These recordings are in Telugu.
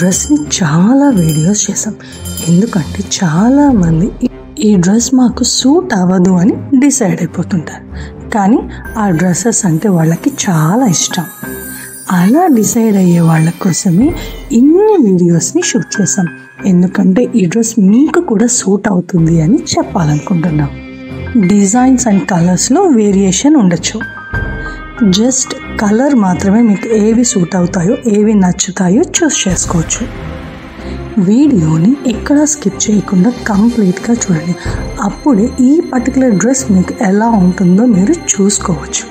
డ్రెస్ని చాలా వీడియోస్ చేసాం, ఎందుకంటే చాలామంది ఈ డ్రెస్ మాకు సూట్ అవ్వదు అని డిసైడ్ అయిపోతుంటారు. కానీ ఆ డ్రెస్సెస్ అంటే వాళ్ళకి చాలా ఇష్టం. అలా డిసైడ్ అయ్యే వాళ్ళ కోసమే ఇన్ని వీడియోస్ని షూట్ చేసాం, ఎందుకంటే ఈ డ్రెస్ మీకు కూడా సూట్ అవుతుంది అని చెప్పాలనుకుంటున్నాం. డిజైన్స్ అండ్ కలర్స్లో వేరియేషన్ ఉండొచ్చు. జస్ట్ కలర్ మాత్రమే మీకు ఏవి సూట్ అవుతాయో ఏవి నచ్చుతాయో చూస్ చేసుకోవచ్చు. వీడియోని ఎక్కడా స్కిప్ చేయకుండా కంప్లీట్గా చూడండి, అప్పుడే ఈ పర్టికులర్ డ్రెస్ మీకు ఎలా ఉంటుందో మీరు చూసుకోవచ్చు.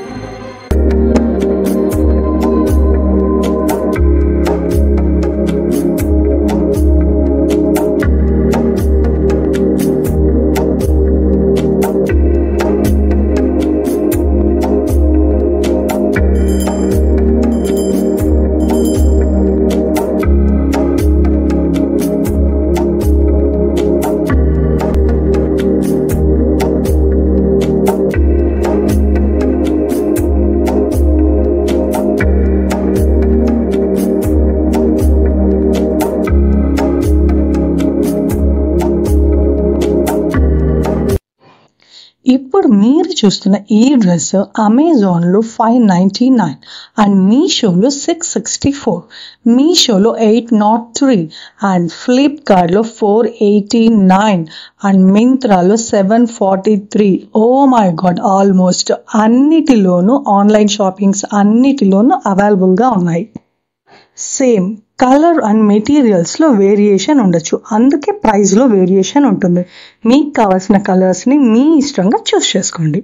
ఇప్పుడు మీరు చూస్తున్న ఈ డ్రెస్ అమెజాన్లో 599 అండ్ మీషోలో 664, మీషోలో 803 అండ్ ఫ్లిప్కార్ట్లో 489 అండ్ మింత్రాలో 743. ఓ మై గాడ్, ఆల్మోస్ట్ అన్నిటిలోనూ ఆన్లైన్ షాపింగ్స్ అన్నిటిలోనూ అవైలబుల్గా ఉన్నాయి. సేమ్ కలర్ అండ్ మెటీరియల్స్లో వేరియేషన్ ఉండొచ్చు, అందుకే ప్రైస్లో వేరియేషన్ ఉంటుంది. మీకు కావాల్సిన కలర్స్ని మీ ఇష్టంగా చూస్ చేసుకోండి.